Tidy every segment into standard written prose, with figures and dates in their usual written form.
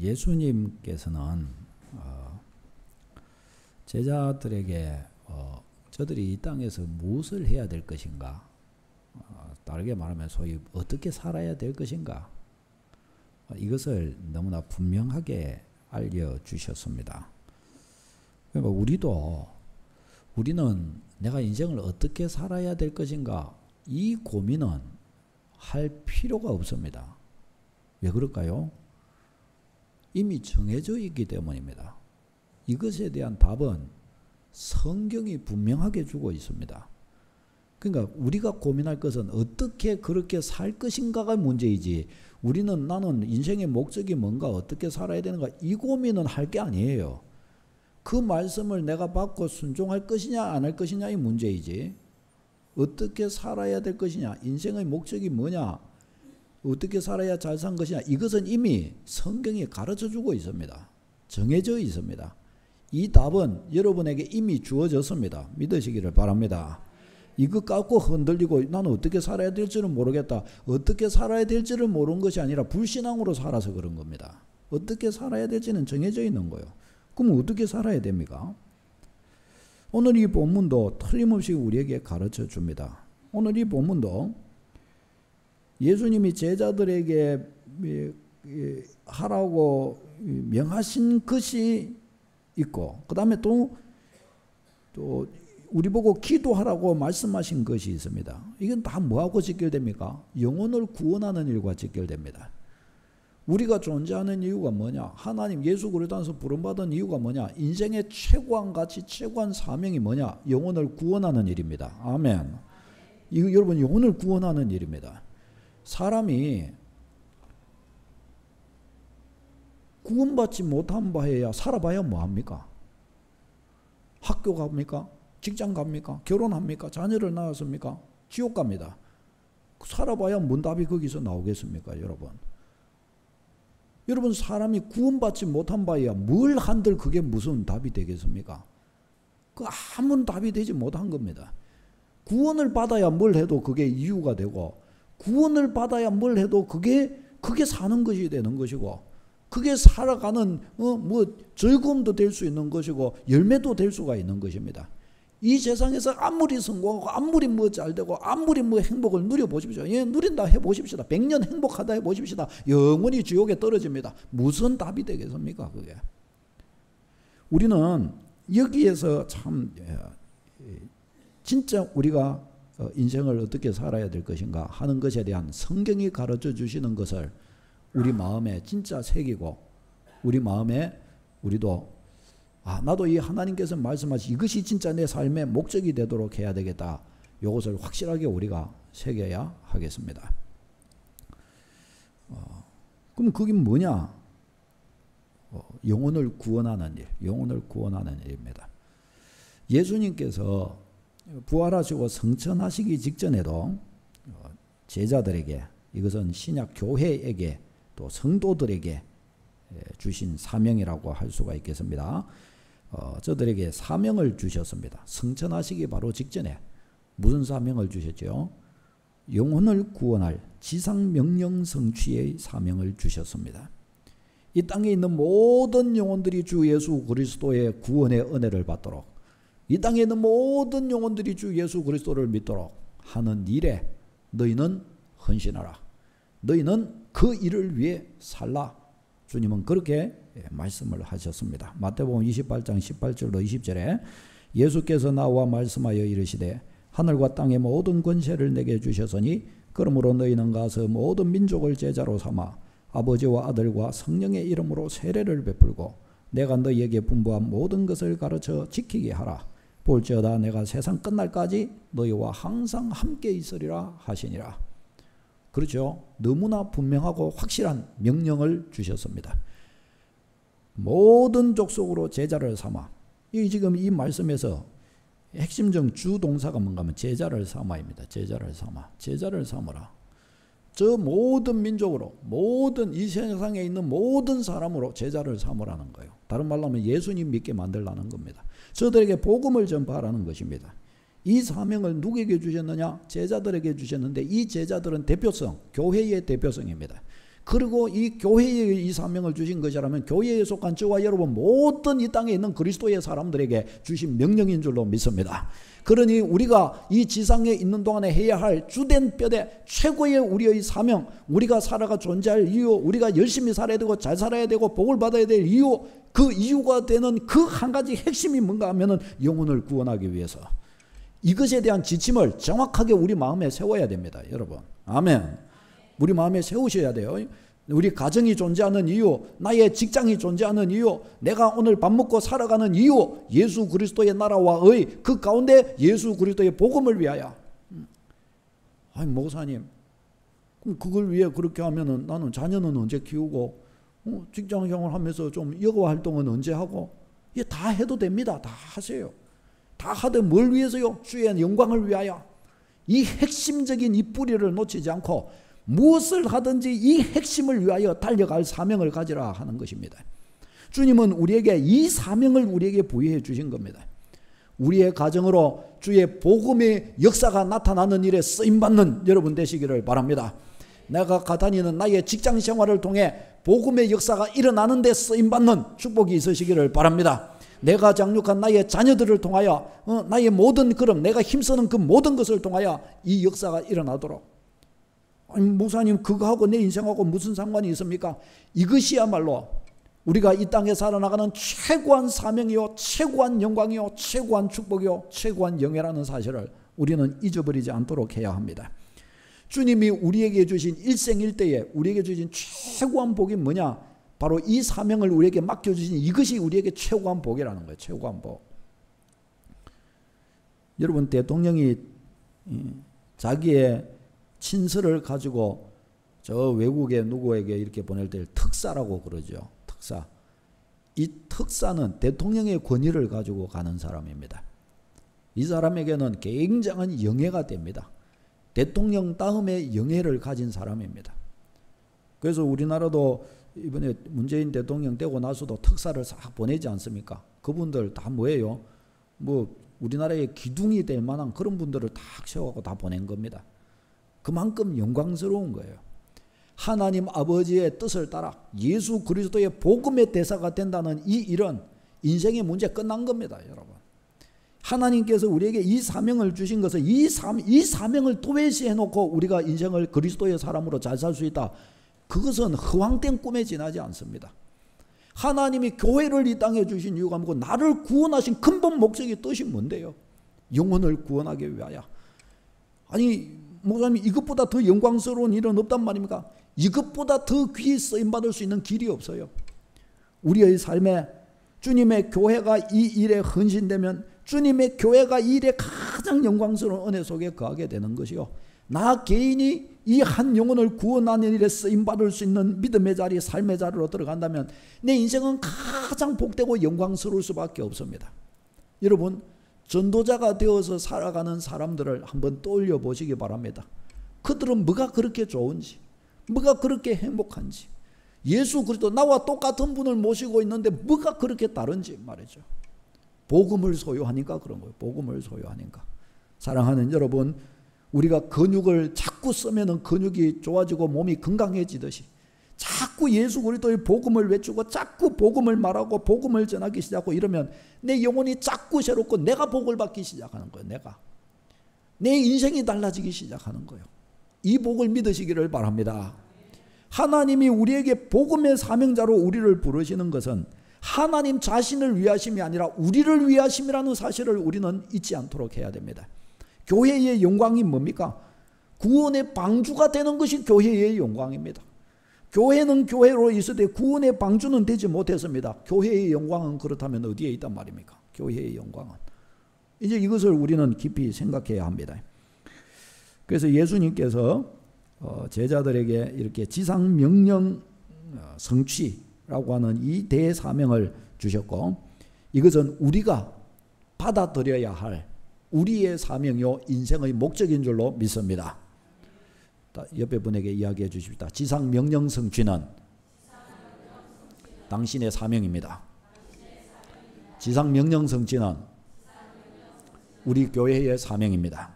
예수님께서는 제자들에게 저들이 이 땅에서 무엇을 해야 될 것인가, 다르게 말하면 소위 어떻게 살아야 될 것인가, 이것을 너무나 분명하게 알려주셨습니다. 그러니까 우리는 내가 인생을 어떻게 살아야 될 것인가, 이 고민은 할 필요가 없습니다. 왜 그럴까요? 이미 정해져 있기 때문입니다. 이것에 대한 답은 성경이 분명하게 주고 있습니다. 그러니까 우리가 고민할 것은 어떻게 그렇게 살 것인가가 문제이지, 나는 인생의 목적이 뭔가, 어떻게 살아야 되는가, 이 고민은 할 게 아니에요. 그 말씀을 내가 받고 순종할 것이냐 안 할 것이냐의 문제이지, 어떻게 살아야 될 것이냐, 인생의 목적이 뭐냐, 어떻게 살아야 잘 산 것이냐, 이것은 이미 성경이 가르쳐주고 있습니다. 정해져 있습니다. 이 답은 여러분에게 이미 주어졌습니다. 믿으시기를 바랍니다. 이것 갖고 흔들리고 나는 어떻게 살아야 될지는 모르겠다, 어떻게 살아야 될지를 모르는 것이 아니라 불신앙으로 살아서 그런 겁니다. 어떻게 살아야 될지는 정해져 있는 거예요. 그럼 어떻게 살아야 됩니까? 오늘 이 본문도 틀림없이 우리에게 가르쳐 줍니다. 오늘 이 본문도 예수님이 제자들에게 하라고 명하신 것이 있고, 그 다음에 또 우리 보고 기도하라고 말씀하신 것이 있습니다. 이건 다 뭐하고 직결됩니까? 영혼을 구원하는 일과 직결됩니다. 우리가 존재하는 이유가 뭐냐? 하나님 예수 그리스도 안에서 부름받은 이유가 뭐냐? 인생의 최고한 가치, 최고한 사명이 뭐냐? 영혼을 구원하는 일입니다. 아멘. 이거 여러분, 영혼을 구원하는 일입니다. 사람이 구원받지 못한 바에야 살아봐야 뭐합니까? 학교 갑니까? 직장 갑니까? 결혼합니까? 자녀를 낳았습니까? 지옥 갑니다. 살아봐야 뭔 답이 거기서 나오겠습니까, 여러분? 여러분, 사람이 구원받지 못한 바에야 뭘 한들 그게 무슨 답이 되겠습니까? 그 아무런 답이 되지 못한 겁니다. 구원을 받아야 뭘 해도 그게 이유가 되고, 구원을 받아야 뭘 해도 그게 사는 것이 되는 것이고, 그게 살아가는 즐거움도 될 수 있는 것이고 열매도 될 수가 있는 것입니다. 이 세상에서 아무리 성공하고 아무리 잘되고 아무리 행복을 누려보십시오. 예, 누린다 해보십시다. 100년 행복하다 해보십시다. 영원히 지옥에 떨어집니다. 무슨 답이 되겠습니까, 그게? 우리는 여기에서 참 진짜 우리가 인생을 어떻게 살아야 될 것인가 하는 것에 대한 성경이 가르쳐 주시는 것을 우리 마음에 진짜 새기고, 우리 마음에 우리도 나도 이 하나님께서 말씀하신 이것이 진짜 내 삶의 목적이 되도록 해야 되겠다, 이것을 확실하게 우리가 새겨야 하겠습니다. 그럼 그게 뭐냐? 영혼을 구원하는 일, 영혼을 구원하는 일입니다. 예수님께서 부활하시고 성천하시기 직전에도 제자들에게, 이것은 신약 교회에게 또 성도들에게 주신 사명이라고 할 수가 있겠습니다. 저들에게 사명을 주셨습니다. 성천하시기 바로 직전에 무슨 사명을 주셨죠? 영혼을 구원할 지상명령 성취의 사명을 주셨습니다. 이 땅에 있는 모든 영혼들이 주 예수 그리스도의 구원의 은혜를 받도록, 이 땅에 있는 모든 영혼들이 주 예수 그리스도를 믿도록 하는 일에 너희는 헌신하라. 너희는 그 일을 위해 살라. 주님은 그렇게 말씀을 하셨습니다. 마태복음 28장 18절로 20절에 예수께서 나와 말씀하여 이르시되 하늘과 땅의 모든 권세를 내게 주셨으니 그러므로 너희는 가서 모든 민족을 제자로 삼아 아버지와 아들과 성령의 이름으로 세례를 베풀고 내가 너희에게 분부한 모든 것을 가르쳐 지키게 하라. 볼지어다 내가 세상 끝날까지 너희와 항상 함께 있으리라 하시니라. 그렇죠? 너무나 분명하고 확실한 명령을 주셨습니다. 모든 족속으로 제자를 삼아. 지금 이 말씀에서 핵심적 주동사가 뭔가 하면 제자를 삼아입니다. 제자를 삼아. 제자를 삼으라. 저 모든 민족으로, 모든 이 세상에 있는 모든 사람으로 제자를 삼으라는 거예요. 다른 말로 하면 예수님 믿게 만들라는 겁니다. 저들에게 복음을 전파하라는 것입니다. 이 사명을 누구에게 주셨느냐? 제자들에게 주셨는데 이 제자들은 대표성, 교회의 대표성입니다. 그리고 이 교회에 이 사명을 주신 것이라면 교회에 속한 저와 여러분 모든 이 땅에 있는 그리스도의 사람들에게 주신 명령인 줄로 믿습니다. 그러니 우리가 이 지상에 있는 동안에 해야 할 주된 뼈대 최고의 우리의 사명, 우리가 살아가 존재할 이유, 우리가 열심히 살아야 되고 잘 살아야 되고 복을 받아야 될 이유, 그 이유가 되는 그 한 가지 핵심이 뭔가 하면은 영혼을 구원하기 위해서 이것에 대한 지침을 정확하게 우리 마음에 세워야 됩니다. 여러분, 아멘. 우리 마음에 세우셔야 돼요. 우리 가정이 존재하는 이유, 나의 직장이 존재하는 이유, 내가 오늘 밥 먹고 살아가는 이유, 예수 그리스도의 나라와 의 그 가운데 예수 그리스도의 복음을 위하여. 아니 목사님, 그럼 그걸 위해 그렇게 하면은 나는 자녀는 언제 키우고 직장 생활하면서 좀 여가 활동은 언제 하고? 예, 다 해도 됩니다. 다 하세요. 다 하되 뭘 위해서요? 주의 영광을 위하여. 이 핵심적인 이 뿌리를 놓치지 않고 무엇을 하든지 이 핵심을 위하여 달려갈 사명을 가지라 하는 것입니다. 주님은 우리에게 이 사명을 우리에게 부여해 주신 겁니다. 우리의 가정으로 주의 복음의 역사가 나타나는 일에 쓰임받는 여러분 되시기를 바랍니다. 내가 다니는 나의 직장 생활을 통해 복음의 역사가 일어나는 데 쓰임받는 축복이 있으시기를 바랍니다. 내가 장육한 나의 자녀들을 통하여 나의 모든 그럼 내가 힘쓰는 그 모든 것을 통하여 이 역사가 일어나도록. 아니, 목사님 그거하고 내 인생하고 무슨 상관이 있습니까? 이것이야말로 우리가 이 땅에 살아나가는 최고한 사명이요, 최고한 영광이요, 최고한 축복이요, 최고한 영예라는 사실을 우리는 잊어버리지 않도록 해야 합니다. 주님이 우리에게 주신 일생일대에 우리에게 주신 최고한 복이 뭐냐? 바로 이 사명을 우리에게 맡겨주신 이것이 우리에게 최고한 복이라는 거예요. 최고한 복. 여러분, 대통령이 자기의 친서를 가지고 저 외국에 누구에게 이렇게 보낼 때 특사라고 그러죠. 특사. 이 특사는 대통령의 권위를 가지고 가는 사람입니다. 이 사람에게는 굉장한 영예가 됩니다. 대통령 다음에 영예를 가진 사람입니다. 그래서 우리나라도 이번에 문재인 대통령 되고 나서도 특사를 싹 보내지 않습니까? 그분들 다 뭐예요? 뭐 우리나라의 기둥이 될 만한 그런 분들을 딱 세워갖고 다 보낸 겁니다. 그만큼 영광스러운 거예요. 하나님 아버지의 뜻을 따라 예수 그리스도의 복음의 대사가 된다는 이 일은 인생의 문제 끝난 겁니다. 여러분, 하나님께서 우리에게 이 사명을 주신 것은 이 사명을 도외시해 놓고 우리가 인생을 그리스도의 사람으로 잘 살 수 있다. 그것은 허황된 꿈에 지나지 않습니다. 하나님이 교회를 이 땅에 주신 이유가 뭐고 나를 구원하신 근본 목적의 뜻이 뭔데요? 영혼을 구원하기 위하여. 아니 목사님, 이것보다 더 영광스러운 일은 없단 말입니까? 이것보다 더 귀히 쓰임받을 수 있는 길이 없어요. 우리의 삶에 주님의 교회가 이 일에 헌신되면 주님의 교회가 이 일에 가장 영광스러운 은혜 속에 거하게 되는 것이요, 나 개인이 이 한 영혼을 구원하는 일에 쓰임받을 수 있는 믿음의 자리, 삶의 자리로 들어간다면 내 인생은 가장 복되고 영광스러울 수밖에 없습니다. 여러분, 전도자가 되어서 살아가는 사람들을 한번 떠올려 보시기 바랍니다. 그들은 뭐가 그렇게 좋은지, 뭐가 그렇게 행복한지, 예수 그리스도 나와 똑같은 분을 모시고 있는데 뭐가 그렇게 다른지 말이죠. 복음을 소유하니까 그런 거예요. 복음을 소유하니까. 사랑하는 여러분, 우리가 근육을 자꾸 쓰면은 근육이 좋아지고 몸이 건강해지듯이 자꾸 예수 그리스도의 복음을 외치고 자꾸 복음을 말하고 복음을 전하기 시작하고 이러면 내 영혼이 자꾸 새롭고 내가 복을 받기 시작하는 거예요. 내 인생이 달라지기 시작하는 거예요. 이 복을 믿으시기를 바랍니다. 하나님이 우리에게 복음의 사명자로 우리를 부르시는 것은 하나님 자신을 위하심이 아니라 우리를 위하심이라는 사실을 우리는 잊지 않도록 해야 됩니다. 교회의 영광이 뭡니까? 구원의 방주가 되는 것이 교회의 영광입니다. 교회는 교회로 있을 때 구원의 방주는 되지 못했습니다. 교회의 영광은 그렇다면 어디에 있단 말입니까? 교회의 영광은. 이제 이것을 우리는 깊이 생각해야 합니다. 그래서 예수님께서 제자들에게 이렇게 지상명령 성취라고 하는 이 대사명을 주셨고, 이것은 우리가 받아들여야 할 우리의 사명이요 인생의 목적인 줄로 믿습니다. 옆에 분에게 이야기해 주십시다. 지상명령 성취는 당신의 사명입니다. 지상명령 성취는 우리 교회의 사명입니다.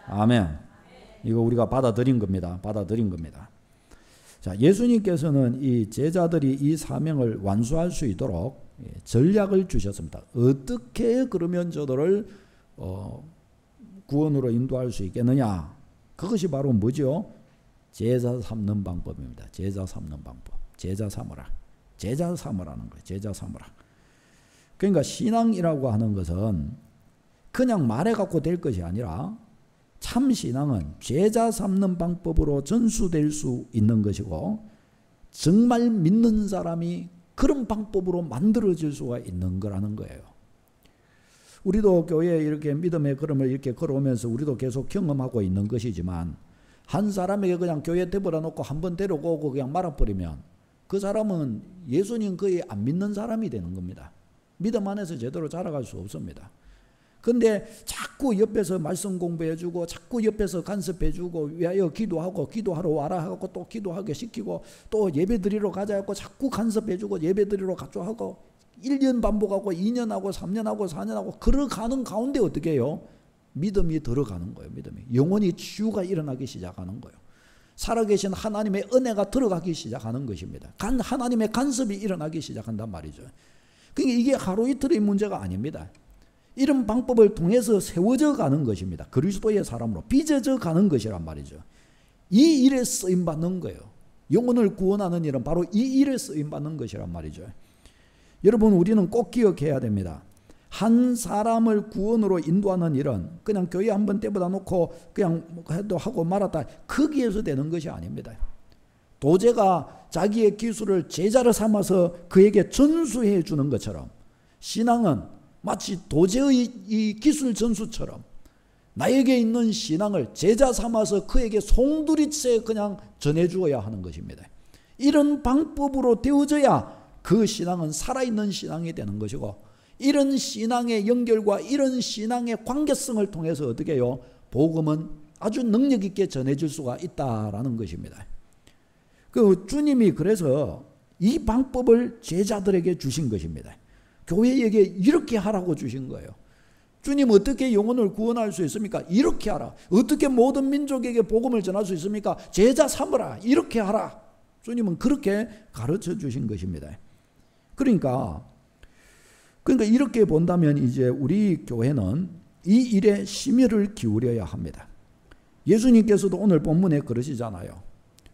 아멘. 이거 우리가 받아들인 겁니다. 받아들인 겁니다. 자, 예수님께서는 이 제자들이 이 사명을 완수할 수 있도록 전략을 주셨습니다. 어떻게 그러면 저들을 구원으로 인도할 수 있겠느냐? 그것이 바로 뭐죠? 제자 삼는 방법입니다. 제자 삼는 방법. 제자 삼으라. 제자 삼으라는 거예요. 제자 삼으라. 그러니까 신앙이라고 하는 것은 그냥 말해갖고 될 것이 아니라 참 신앙은 제자 삼는 방법으로 전수될 수 있는 것이고 정말 믿는 사람이 그런 방법으로 만들어질 수가 있는 거라는 거예요. 우리도 교회에 이렇게 믿음의 걸음을 이렇게 걸어오면서 우리도 계속 경험하고 있는 것이지만 한 사람에게 그냥 교회 대버려 놓고 한번 데려오고 그냥 말아버리면 그 사람은 예수님 거의 안 믿는 사람이 되는 겁니다. 믿음 안에서 제대로 자라갈 수 없습니다. 근데 자꾸 옆에서 말씀 공부해주고 자꾸 옆에서 간섭해주고 위하여 기도하고 기도하러 와라 하고 또 기도하게 시키고 또 예배 드리러 가자 하고 자꾸 간섭해주고 예배 드리러 가자 하고 1년 반복하고 2년하고 3년하고 4년하고 걸어가는 가운데 어떻게 해요? 믿음이 들어가는 거예요. 믿음이. 영혼이 치유가 일어나기 시작하는 거예요. 살아계신 하나님의 은혜가 들어가기 시작하는 것입니다. 하나님의 간섭이 일어나기 시작한단 말이죠. 그러니까 이게 하루 이틀의 문제가 아닙니다. 이런 방법을 통해서 세워져 가는 것입니다. 그리스도의 사람으로 빚어져 가는 것이란 말이죠. 이 일에 쓰임받는 거예요. 영혼을 구원하는 일은 바로 이 일에 쓰임받는 것이란 말이죠. 여러분, 우리는 꼭 기억해야 됩니다. 한 사람을 구원으로 인도하는 일은 그냥 교회 한번 떼보다 놓고 그냥 해도 하고 말았다, 거기에서 되는 것이 아닙니다. 도제가 자기의 기술을 제자를 삼아서 그에게 전수해 주는 것처럼 신앙은 마치 도제의 이 기술 전수처럼 나에게 있는 신앙을 제자 삼아서 그에게 송두리째 그냥 전해주어야 하는 것입니다. 이런 방법으로 되어져야 그 신앙은 살아있는 신앙이 되는 것이고, 이런 신앙의 연결과 이런 신앙의 관계성을 통해서 어떻게 해요? 복음은 아주 능력 있게 전해질 수가 있다라는 것입니다. 그 주님이 그래서 이 방법을 제자들에게 주신 것입니다. 교회에게 이렇게 하라고 주신 거예요. 주님, 어떻게 영혼을 구원할 수 있습니까? 이렇게 하라. 어떻게 모든 민족에게 복음을 전할 수 있습니까? 제자 삼으라. 이렇게 하라. 주님은 그렇게 가르쳐 주신 것입니다. 그러니까 이렇게 본다면 이제 우리 교회는 이 일에 심혈을 기울여야 합니다. 예수님께서도 오늘 본문에 그러시잖아요.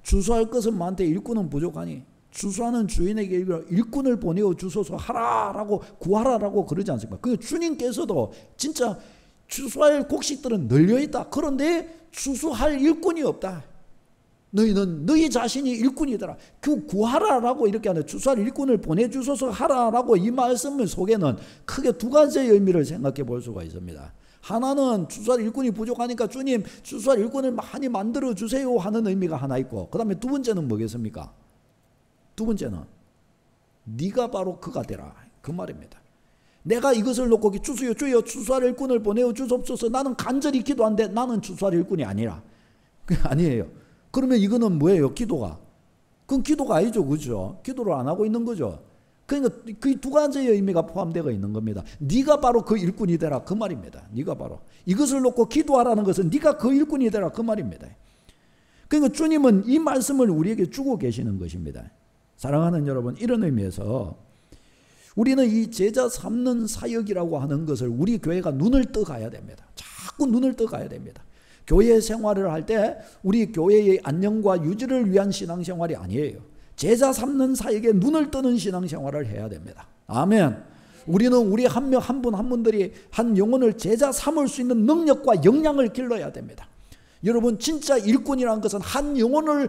주소할 것은 많되 일꾼은 부족하니 주소하는 주인에게 일꾼을 보내어 주소서 하라라고 구하라라고 그러지 않습니까? 그 주님께서도 진짜 주소할 곡식들은 널려있다. 그런데 주소할 일꾼이 없다. 너희는 너희 자신이 일꾼이더라. 그 구하라라고 이렇게 하는, 주소할 일꾼을 보내주소서 하라라고 이 말씀 속에는 크게 두 가지의 의미를 생각해 볼 수가 있습니다. 하나는 주소할 일꾼이 부족하니까 주님 주소할 일꾼을 많이 만들어 주세요 하는 의미가 하나 있고, 그 다음에 두 번째는 뭐겠습니까? 두 번째는 네가 바로 그가 되라, 그 말입니다. 내가 이것을 놓고 주여 주여 주소할 일꾼을 보내어 주옵소서, 나는 간절히 기도한데 나는 주소할 일꾼이 아니라, 그게 아니에요. 그러면 이거는 뭐예요? 기도가. 그건 기도가 아니죠. 그죠? 기도를 안 하고 있는 거죠. 그러니까 그 두 가지의 의미가 포함되어 있는 겁니다. 네가 바로 그 일꾼이 되라, 그 말입니다. 네가 바로 이것을 놓고 기도하라는 것은 네가 그 일꾼이 되라, 그 말입니다. 그러니까 주님은 이 말씀을 우리에게 주고 계시는 것입니다. 사랑하는 여러분, 이런 의미에서 우리는 이 제자 삼는 사역이라고 하는 것을 우리 교회가 눈을 떠가야 됩니다. 자꾸 눈을 떠가야 됩니다. 교회 생활을 할 때 우리 교회의 안녕과 유지를 위한 신앙생활이 아니에요. 제자 삼는 사역에 눈을 뜨는 신앙생활을 해야 됩니다. 아멘. 우리는 우리 한 명 한 분 한 분들이 한 영혼을 제자 삼을 수 있는 능력과 역량을 길러야 됩니다. 여러분, 진짜 일꾼이라는 것은 한 영혼을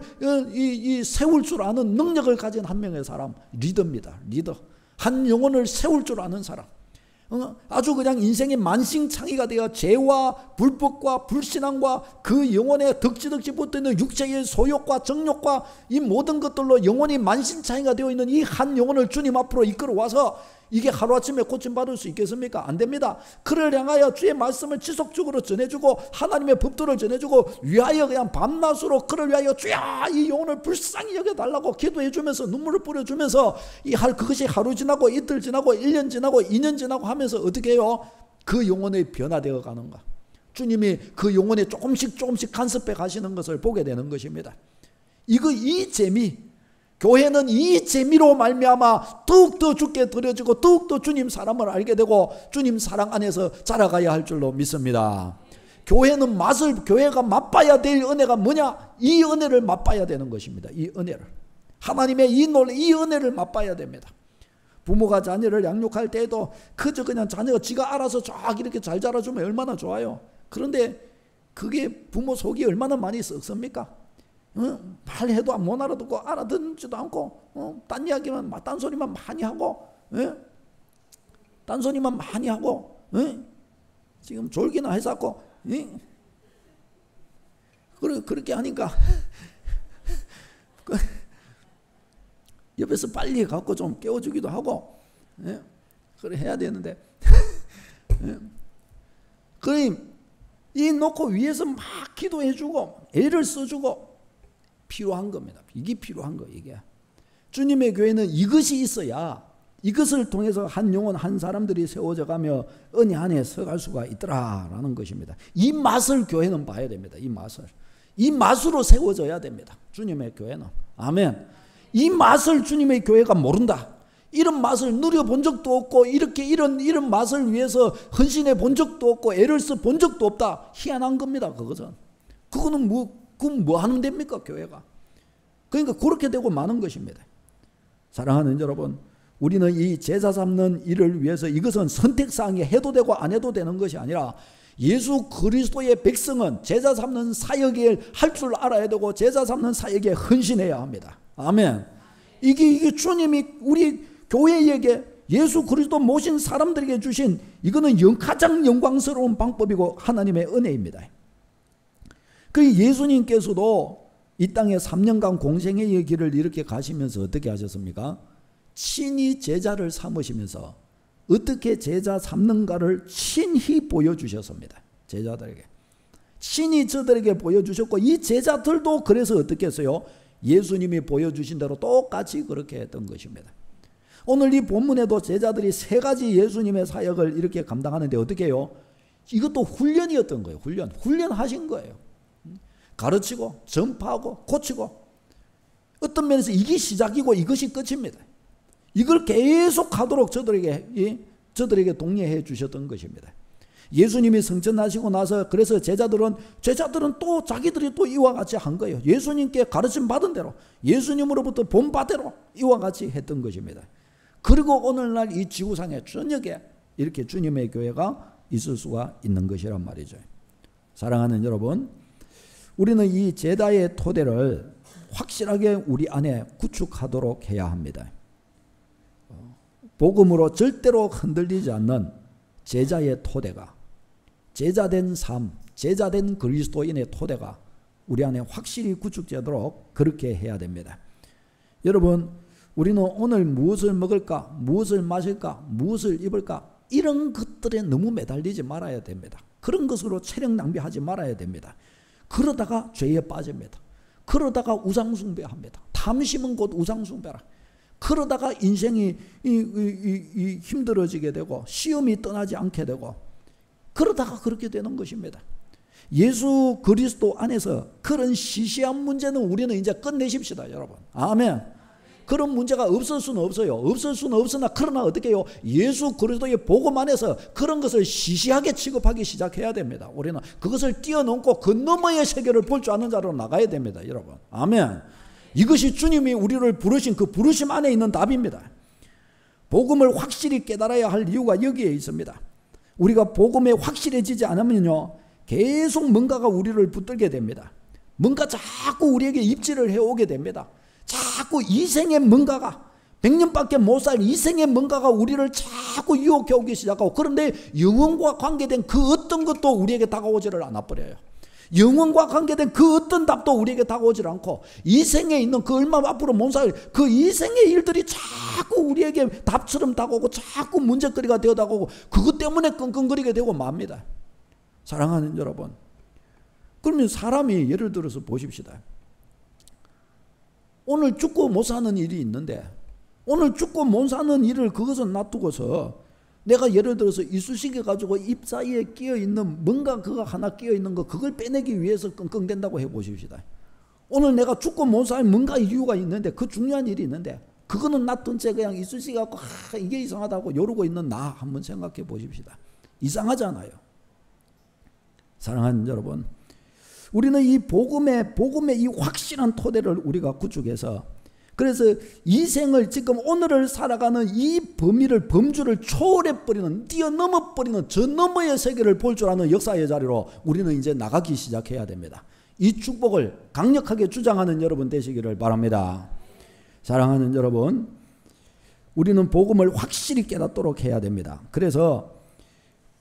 세울 줄 아는 능력을 가진 한 명의 사람, 리더입니다. 리더. 한 영혼을 세울 줄 아는 사람. 아주 그냥 인생의 만신창이가 되어 죄와 불법과 불신앙과 그 영혼에 덕지덕지 붙어있는 육체의 소욕과 정욕과 이 모든 것들로 영혼이 만신창이가 되어 있는 이 한 영혼을 주님 앞으로 이끌어와서 이게 하루아침에 고침받을 수 있겠습니까? 안 됩니다. 그를 향하여 주의 말씀을 지속적으로 전해주고 하나님의 법도를 전해주고 위하여 그냥 밤낮으로 그를 위하여 주여 이 영혼을 불쌍히 여겨달라고 기도해주면서 눈물을 뿌려주면서 그것이 하루 지나고 이틀 지나고 1년 지나고 2년 지나고 하면서 어떻게 해요? 그 영혼의 변화되어 가는가? 주님이 그 영혼에 조금씩 간섭해 가시는 것을 보게 되는 것입니다. 이 재미, 교회는 이 재미로 말미암아 더욱더 주께 드려지고 더욱더 주님 사랑을 알게 되고 주님 사랑 안에서 자라가야 할 줄로 믿습니다. 교회는 교회가 맛봐야 될 은혜가 뭐냐? 이 은혜를 맛봐야 되는 것입니다. 이 은혜를. 하나님의 이 은혜를 맛봐야 됩니다. 부모가 자녀를 양육할 때에도 그저 그냥 자녀가 지가 알아서 쫙 이렇게 잘 자라주면 얼마나 좋아요. 그런데 그게 부모 속이 얼마나 많이 썩습니까? 말해도 못 알아듣고 알아듣지도 않고 딴 이야기만 딴소리만 많이 하고 딴소리만 많이 하고 지금 졸기나 해갖고 그렇게 하니까 옆에서 빨리 갖고 좀 깨워주기도 하고 그래 해야 되는데 그럼 이 놓고 위에서 막 기도해주고 애를 써주고 필요한 겁니다. 이게 필요한 거예요. 이게 주님의 교회는 이것이 있어야 이것을 통해서 한 영혼 한 사람들이 세워져 가며 은혜 안에 서갈 수가 있더라라는 것입니다. 이 맛을 교회는 봐야 됩니다. 이 맛으로 세워져야 됩니다. 주님의 교회는. 아멘. 이 맛을 주님의 교회가 모른다. 이런 맛을 누려본 적도 없고 이런 맛을 위해서 헌신해 본 적도 없고 애를 써 본 적도 없다. 희한한 겁니다. 그거는 뭐 하면 됩니까? 교회가. 그러니까 그렇게 되고 마는 것입니다. 사랑하는 여러분, 우리는 이 제자 삼는 일을 위해서 이것은 선택사항에 해도 되고 안 해도 되는 것이 아니라 예수 그리스도의 백성은 제자 삼는 사역을 할 줄 알아야 되고 제자 삼는 사역에 헌신해야 합니다. 아멘. 이게 주님이 우리 교회에게 예수 그리스도 모신 사람들에게 주신 이거는 가장 영광스러운 방법이고 하나님의 은혜입니다. 그 예수님께서도 이 땅에 3년간 공생애의 길을 이렇게 가시면서 어떻게 하셨습니까? 친히 제자를 삼으시면서 어떻게 제자 삼는가를 친히 보여주셨습니다. 제자들에게. 친히 저들에게 보여주셨고 이 제자들도 그래서 어떻게 했어요? 예수님이 보여주신 대로 똑같이 그렇게 했던 것입니다. 오늘 이 본문에도 제자들이 3가지 예수님의 사역을 이렇게 감당하는데 어떻게 해요? 이것도 훈련이었던 거예요. 훈련하신 거예요. 가르치고 전파하고 고치고 어떤 면에서 이게 시작이고 이것이 끝입니다. 이걸 계속 하도록 저들에게 독려해 주셨던 것입니다. 예수님이 승천하시고 나서 그래서 제자들은 또 자기들이 또 이와 같이 한 거예요. 예수님께 가르침 받은 대로 예수님으로부터 본바대로 이와 같이 했던 것입니다. 그리고 오늘날 이 지구상의 저녁에 이렇게 주님의 교회가 있을 수가 있는 것이란 말이죠. 사랑하는 여러분, 우리는 이 제자의 토대를 확실하게 우리 안에 구축하도록 해야 합니다. 복음으로 절대로 흔들리지 않는 제자의 토대가, 제자된 삶, 제자된 그리스도인의 토대가 우리 안에 확실히 구축되도록 그렇게 해야 됩니다. 여러분, 우리는 오늘 무엇을 먹을까, 무엇을 마실까, 무엇을 입을까 이런 것들에 너무 매달리지 말아야 됩니다. 그런 것으로 체력 낭비하지 말아야 됩니다. 그러다가 죄에 빠집니다. 그러다가 우상숭배합니다. 탐심은 곧 우상숭배라. 그러다가 인생이 힘들어지게 되고 시험이 떠나지 않게 되고 그러다가 그렇게 되는 것입니다. 예수 그리스도 안에서 그런 시시한 문제는 우리는 이제 끝내십시다, 여러분. 아멘. 그런 문제가 없을 수는 없어요. 없을 수는 없으나 그러나 어떻게 해요? 예수 그리스도의 복음 안에서 그런 것을 시시하게 취급하기 시작해야 됩니다. 우리는 그것을 뛰어넘고 그 너머의 세계를 볼 줄 아는 자로 나가야 됩니다, 여러분. 아멘. 이것이 주님이 우리를 부르신 그 부르심 안에 있는 답입니다. 복음을 확실히 깨달아야 할 이유가 여기에 있습니다. 우리가 복음에 확실해지지 않으면요 계속 뭔가가 우리를 붙들게 됩니다. 뭔가 자꾸 우리에게 입질을 해오게 됩니다. 자꾸 이생의 뭔가가 100년밖에 못 살 이생의 뭔가가 우리를 자꾸 유혹해 오기 시작하고 그런데 영혼과 관계된 그 어떤 것도 우리에게 다가오지를 않아 버려요. 영혼과 관계된 그 어떤 답도 우리에게 다가오질 않고 이 생에 있는 그 얼마 앞으로 못 살 그 이 생의 일들이 자꾸 우리에게 답처럼 다가오고 자꾸 문제거리가 되어 다가오고 그것 때문에 끙끙거리게 되고 맙니다. 사랑하는 여러분, 그러면 사람이 예를 들어서 보십시다. 오늘 죽고 못 사는 일이 있는데 오늘 죽고 못 사는 일을 그것은 놔두고서 내가 예를 들어서 이쑤시개 가지고 입 사이에 끼어있는 뭔가 그거 하나 끼어있는 거 그걸 빼내기 위해서 끙끙댄다고 해보십시다. 오늘 내가 죽고 못 살면 뭔가 이유가 있는데, 그 중요한 일이 있는데 그거는 놔둔 채 그냥 있으시갖고 이게 이상하다고 요러고 있는 나 한번 생각해 보십시다. 이상하잖아요. 사랑하는 여러분, 우리는 이 복음의 이 확실한 토대를 우리가 구축해서, 그래서 이 생을 지금 오늘을 살아가는 이 범주를 초월해버리는, 뛰어넘어버리는 저 너머의 세계를 볼 줄 아는 역사의 자리로 우리는 이제 나가기 시작해야 됩니다. 이 축복을 강력하게 주장하는 여러분 되시기를 바랍니다. 사랑하는 여러분, 우리는 복음을 확실히 깨닫도록 해야 됩니다. 그래서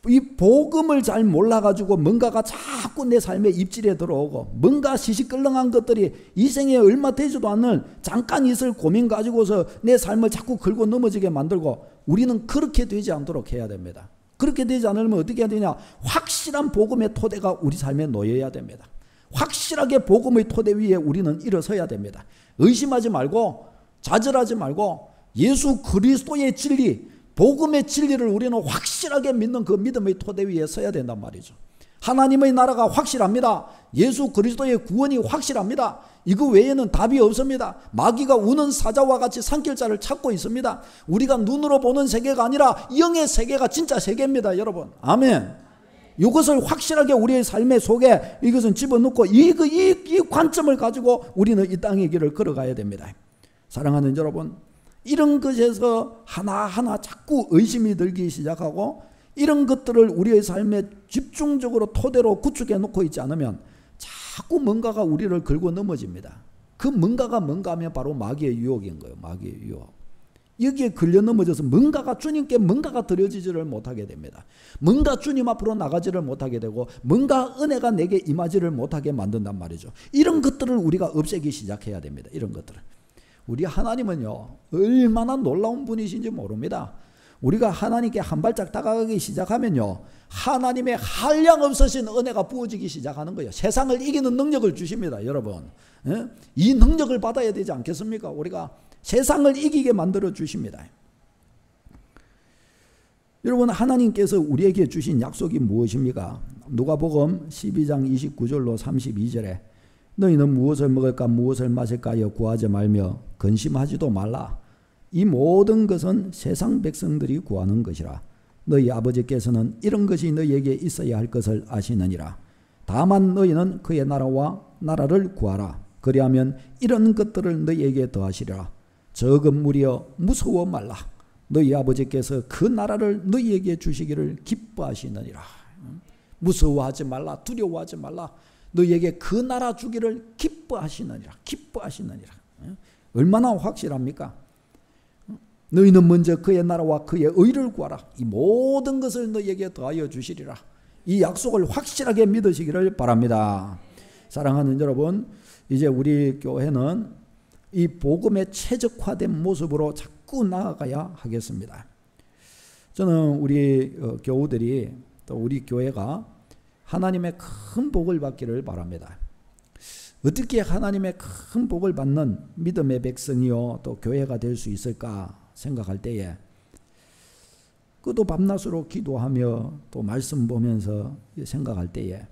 이 복음을 잘 몰라가지고 뭔가가 자꾸 내 삶에 입질에 들어오고, 뭔가 시시끌렁한 것들이 이 생에 얼마 되지도 않는 잠깐 있을 고민 가지고서 내 삶을 자꾸 긁고 넘어지게 만들고, 우리는 그렇게 되지 않도록 해야 됩니다. 그렇게 되지 않으면 어떻게 해야 되냐? 확실한 복음의 토대가 우리 삶에 놓여야 됩니다. 확실하게 복음의 토대 위에 우리는 일어서야 됩니다. 의심하지 말고 좌절하지 말고 예수 그리스도의 진리, 복음의 진리를 우리는 확실하게 믿는 그 믿음의 토대 위에 서야 된단 말이죠. 하나님의 나라가 확실합니다. 예수 그리스도의 구원이 확실합니다. 이거 외에는 답이 없습니다. 마귀가 우는 사자와 같이 산길자를 찾고 있습니다. 우리가 눈으로 보는 세계가 아니라 영의 세계가 진짜 세계입니다, 여러분. 아멘. 이것을 확실하게 우리의 삶의 속에 이것은 집어넣고 이 관점을 가지고 우리는 이 땅의 길을 걸어가야 됩니다. 사랑하는 여러분, 이런 것에서 하나하나 자꾸 의심이 들기 시작하고, 이런 것들을 우리의 삶에 집중적으로 토대로 구축해 놓고 있지 않으면 자꾸 뭔가가 우리를 긁고 넘어집니다. 그 뭔가가 뭔가 하면 바로 마귀의 유혹인 거예요. 마귀의 유혹. 여기에 걸려 넘어져서 뭔가가 주님께 뭔가가 드려지지를 못하게 됩니다. 뭔가 주님 앞으로 나가지를 못하게 되고, 뭔가 은혜가 내게 임하지를 못하게 만든단 말이죠. 이런 것들을 우리가 없애기 시작해야 됩니다. 이런 것들을. 우리 하나님은요, 얼마나 놀라운 분이신지 모릅니다. 우리가 하나님께 한 발짝 다가가기 시작하면요, 하나님의 한량없으신 은혜가 부어지기 시작하는 거예요. 세상을 이기는 능력을 주십니다, 여러분. 이 능력을 받아야 되지 않겠습니까? 우리가 세상을 이기게 만들어 주십니다. 여러분, 하나님께서 우리에게 주신 약속이 무엇입니까? 누가복음 12장 29절로 32절에 너희는 무엇을 먹을까 무엇을 마실까 하여 구하지 말며 근심하지도 말라. 이 모든 것은 세상 백성들이 구하는 것이라. 너희 아버지께서는 이런 것이 너희에게 있어야 할 것을 아시느니라. 다만 너희는 그의 나라와 나라를 구하라. 그리하면 이런 것들을 너희에게 더하시리라. 적은 무리여 무서워 말라. 너희 아버지께서 그 나라를 너희에게 주시기를 기뻐하시느니라. 무서워하지 말라. 두려워하지 말라. 너희에게 그 나라 주기를 기뻐하시느니라. 기뻐하시느니라. 얼마나 확실합니까? 너희는 먼저 그의 나라와 그의 의를 구하라. 이 모든 것을 너희에게 더하여 주시리라. 이 약속을 확실하게 믿으시기를 바랍니다. 사랑하는 여러분, 이제 우리 교회는 이 복음에 최적화된 모습으로 자꾸 나아가야 하겠습니다. 저는 우리 교우들이, 또 우리 교회가 하나님의 큰 복을 받기를 바랍니다. 어떻게 하나님의 큰 복을 받는 믿음의 백성이요 또 교회가 될 수 있을까 생각할 때에, 그도 밤낮으로 기도하며 또 말씀 보면서 생각할 때에,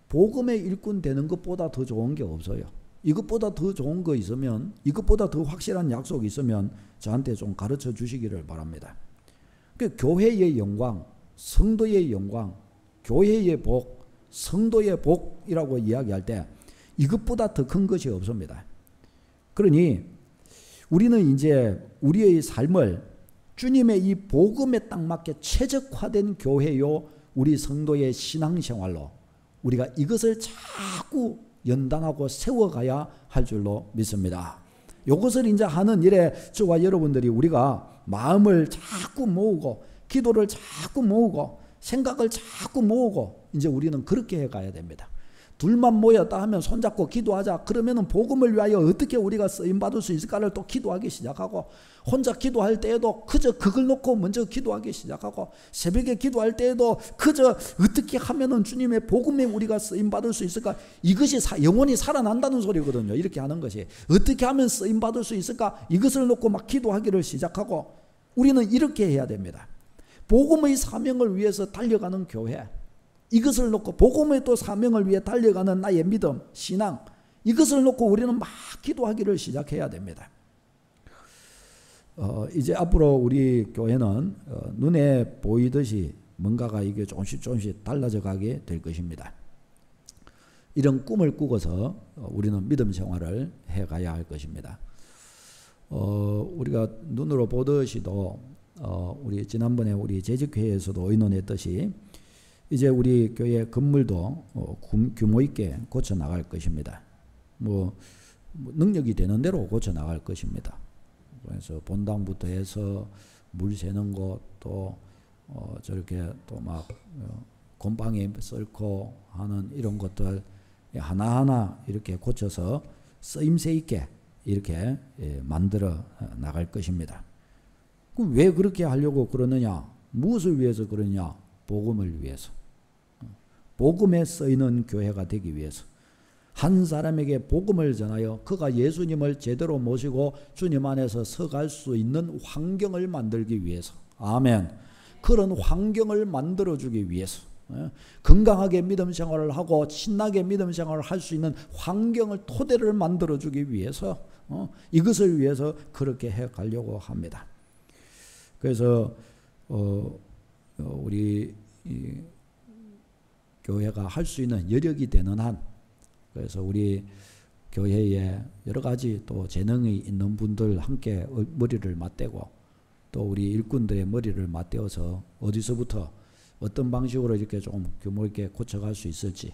복음의 일꾼 되는 것보다 더 좋은 게 없어요. 이것보다 더 좋은 거 있으면, 이것보다 더 확실한 약속이 있으면 저한테 좀 가르쳐 주시기를 바랍니다. 그 교회의 영광, 성도의 영광, 교회의 복, 성도의 복이라고 이야기할 때 이것보다 더 큰 것이 없습니다. 그러니 우리는 이제 우리의 삶을 주님의 이 복음에 딱 맞게 최적화된 교회요 우리 성도의 신앙생활로 우리가 이것을 자꾸 연단하고 세워가야 할 줄로 믿습니다. 이것을 이제 하는 일에 저와 여러분들이 우리가 마음을 자꾸 모으고 기도를 자꾸 모으고 생각을 자꾸 모으고 이제 우리는 그렇게 해가야 됩니다. 둘만 모였다 하면 손잡고 기도하자. 그러면은 복음을 위하여 어떻게 우리가 쓰임받을 수 있을까를 또 기도하기 시작하고, 혼자 기도할 때에도 그저 그걸 놓고 먼저 기도하기 시작하고, 새벽에 기도할 때에도 그저 어떻게 하면은 주님의 복음에 우리가 쓰임받을 수 있을까, 이것이 영혼이 살아난다는 소리거든요. 이렇게 하는 것이 어떻게 하면 쓰임받을 수 있을까, 이것을 놓고 막 기도하기를 시작하고, 우리는 이렇게 해야 됩니다. 복음의 사명을 위해서 달려가는 교회, 이것을 놓고 복음의 또 사명을 위해 달려가는 나의 믿음, 신앙, 이것을 놓고 우리는 막 기도하기를 시작해야 됩니다. 이제 앞으로 우리 교회는 눈에 보이듯이 뭔가가 이게 조금씩 달라져 가게 될 것입니다. 이런 꿈을 꾸고서 우리는 믿음 생활을 해가야 할 것입니다. 우리가 눈으로 보듯이도 우리 지난번에 우리 재직회에서도 의논했듯이 이제 우리 교회 건물도 규모 있게 고쳐 나갈 것입니다. 뭐 능력이 되는 대로 고쳐 나갈 것입니다. 그래서 본당부터 해서 물 새는 것 또 저렇게 또 막 곰팡이 썰고 하는 이런 것들 하나하나 이렇게 고쳐서 쓰임새 있게 이렇게 만들어 나갈 것입니다. 그럼 왜 그렇게 하려고 그러느냐? 무엇을 위해서 그러느냐? 복음을 위해서. 복음에 쓰이는 교회가 되기 위해서. 한 사람에게 복음을 전하여 그가 예수님을 제대로 모시고 주님 안에서 서갈 수 있는 환경을 만들기 위해서. 아멘. 그런 환경을 만들어주기 위해서. 건강하게 믿음 생활을 하고 신나게 믿음 생활을 할 수 있는 환경을 토대를 만들어주기 위해서 이것을 위해서 그렇게 해가려고 합니다. 그래서 우리 교회가 할 수 있는 여력이 되는 한, 그래서 우리 교회에 여러 가지 또 재능이 있는 분들 함께 머리를 맞대고 또 우리 일꾼들의 머리를 맞대어서 어디서부터 어떤 방식으로 이렇게 좀 규모 있게 고쳐갈 수 있을지,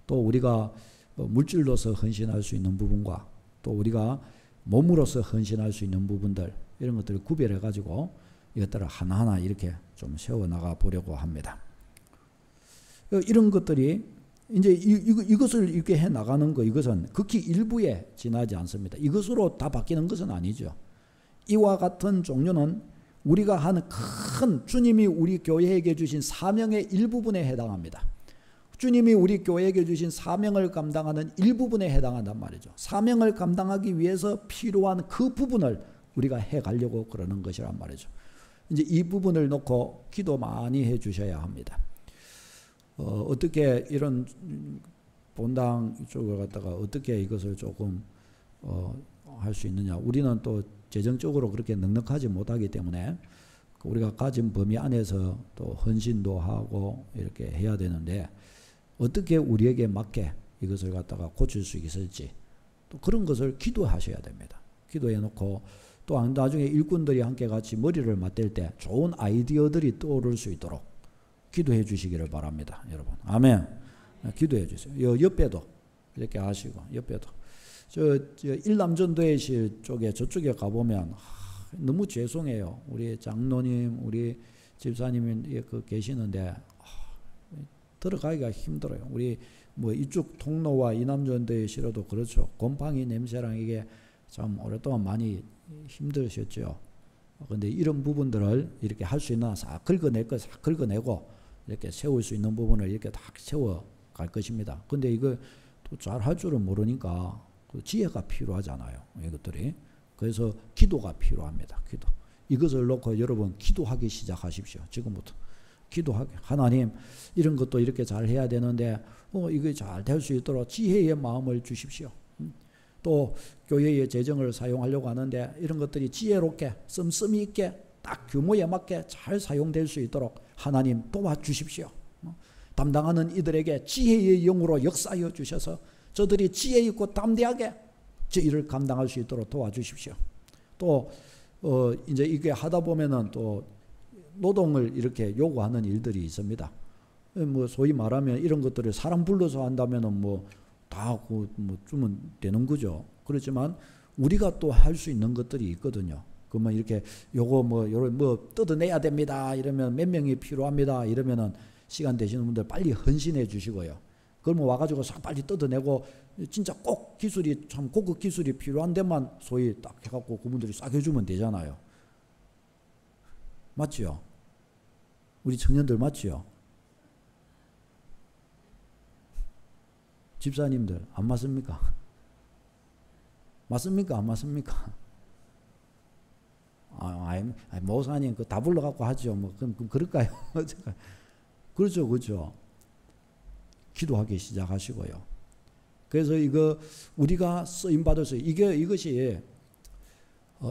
또 우리가 물질로서 헌신할 수 있는 부분과 또 우리가 몸으로서 헌신할 수 있는 부분들, 이런 것들을 구별해 가지고 이것들을 하나하나 이렇게 좀 세워나가 보려고 합니다. 이런 것들이 이제 이것을 이렇게 해 나가는 거, 이것은 극히 일부에 지나지 않습니다. 이것으로 다 바뀌는 것은 아니죠. 이와 같은 종류는 우리가 하는 큰 주님이 우리 교회에게 주신 사명의 일부분에 해당합니다. 주님이 우리 교회에게 주신 사명을 감당하는 일부분에 해당한단 말이죠. 사명을 감당하기 위해서 필요한 그 부분을 우리가 해가려고 그러는 것이란 말이죠. 이제 이 부분을 놓고 기도 많이 해 주셔야 합니다. 어떻게 이런 본당 쪽을 갖다가 어떻게 이것을 조금 할 수 있느냐. 우리는 또 재정적으로 그렇게 넉넉하지 못하기 때문에 우리가 가진 범위 안에서 또 헌신도 하고 이렇게 해야 되는데 어떻게 우리에게 맞게 이것을 갖다가 고칠 수 있을지 또 그런 것을 기도하셔야 됩니다. 기도해 놓고 또 나중에 일꾼들이 함께 같이 머리를 맞댈 때 좋은 아이디어들이 떠오를 수 있도록 기도해 주시기를 바랍니다. 여러분. 아멘. 기도해 주세요. 옆에도 이렇게 하시고 옆에도. 저 일남전도회실 쪽에 저쪽에 가보면 너무 죄송해요. 우리 장로님, 우리 집사님이 계시는데 들어가기가 힘들어요. 우리 뭐 이쪽 통로와 이남전도회실에도 그렇죠. 곰팡이 냄새랑 이게 참 오랫동안 많이 힘드셨죠. 그런데 이런 부분들을 이렇게 할 수 있는 싹 긁어낼 거 싹 긁어내고 이렇게 세울 수 있는 부분을 이렇게 다 세워 갈 것입니다. 근데 이거 또 잘 할 줄은 모르니까 그 지혜가 필요하잖아요. 이것들이. 그래서 기도가 필요합니다. 기도. 이것을 놓고 여러분 기도하기 시작하십시오. 지금부터. 기도하게. 하나님, 이런 것도 이렇게 잘 해야 되는데 이게 잘 될 수 있도록 지혜의 마음을 주십시오. 또 교회의 재정을 사용하려고 하는데 이런 것들이 지혜롭게 씀씀이 있게 딱 규모에 맞게 잘 사용될 수 있도록 하나님 도와주십시오. 담당하는 이들에게 지혜의 영으로 역사하여 주셔서 저들이 지혜 있고 담대하게 저 일을 감당할 수 있도록 도와주십시오. 또 이제 이게 하다 보면은 또 노동을 이렇게 요구하는 일들이 있습니다. 뭐 소위 말하면 이런 것들을 사람 불러서 한다면은 뭐 다 뭐 주면 되는 거죠. 그렇지만 우리가 또 할 수 있는 것들이 있거든요. 그러면 이렇게 요거 뭐 뜯어내야 됩니다. 이러면 몇 명이 필요합니다. 이러면은 시간 되시는 분들 빨리 헌신해 주시고요. 그러면 와가지고 싹 빨리 뜯어내고 진짜 꼭 기술이 참 고급 기술이 필요한 데만 소위 딱 해갖고 그분들이 싹 해주면 되잖아요. 맞지요? 우리 청년들 맞지요? 집사님들 안 맞습니까? 맞습니까? 안 맞습니까? 모사님 그 다 불러갖고 하죠. 뭐 그럼 그럴까요? 그렇죠, 그렇죠. 기도하기 시작하시고요. 그래서 이거 우리가 쓰임 받을 수 이것이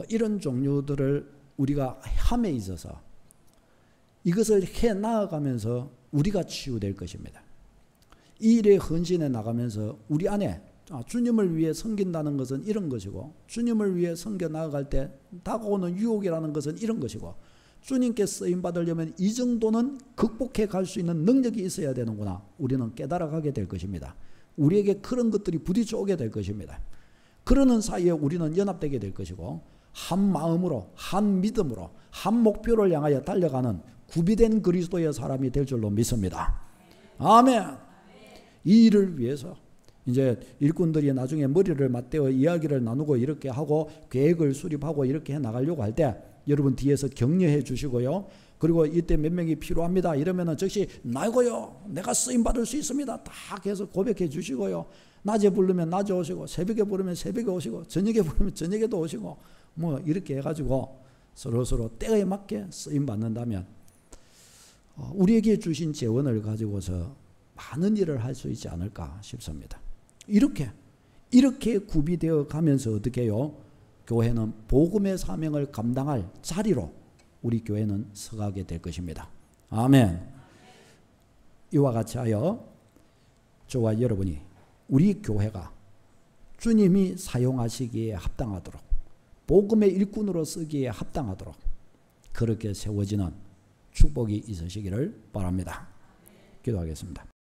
이런 종류들을 우리가 함에 있어서 이것을 해 나아가면서 우리가 치유될 것입니다. 이 일에 헌신해 나가면서 우리 안에 주님을 위해 섬긴다는 것은 이런 것이고, 주님을 위해 섬겨 나아갈 때 다가오는 유혹이라는 것은 이런 것이고, 주님께 쓰임 받으려면 이 정도는 극복해 갈 수 있는 능력이 있어야 되는구나, 우리는 깨달아 가게 될 것입니다. 우리에게 그런 것들이 부딪혀 오게 될 것입니다. 그러는 사이에 우리는 연합되게 될 것이고, 한 마음으로, 한 믿음으로, 한 목표를 향하여 달려가는 구비된 그리스도의 사람이 될 줄로 믿습니다. 아멘. 이 일을 위해서 이제 일꾼들이 나중에 머리를 맞대어 이야기를 나누고 이렇게 하고 계획을 수립하고 이렇게 해 나가려고 할 때 여러분 뒤에서 격려해 주시고요. 그리고 이때 몇 명이 필요합니다 이러면은 즉시 나이고요, 내가 쓰임 받을 수 있습니다 딱 해서 고백해 주시고요. 낮에 부르면 낮에 오시고, 새벽에 부르면 새벽에 오시고, 저녁에 부르면 저녁에도 오시고, 뭐 이렇게 해가지고 서로 때에 맞게 쓰임 받는다면 우리에게 주신 재원을 가지고서 많은 일을 할 수 있지 않을까 싶습니다. 이렇게 구비되어 가면서 어떻게 해요? 교회는 복음의 사명을 감당할 자리로 우리 교회는 서가게 될 것입니다. 아멘. 이와 같이 하여 저와 여러분이 우리 교회가 주님이 사용하시기에 합당하도록, 복음의 일꾼으로 쓰기에 합당하도록 그렇게 세워지는 축복이 있으시기를 바랍니다. 기도하겠습니다.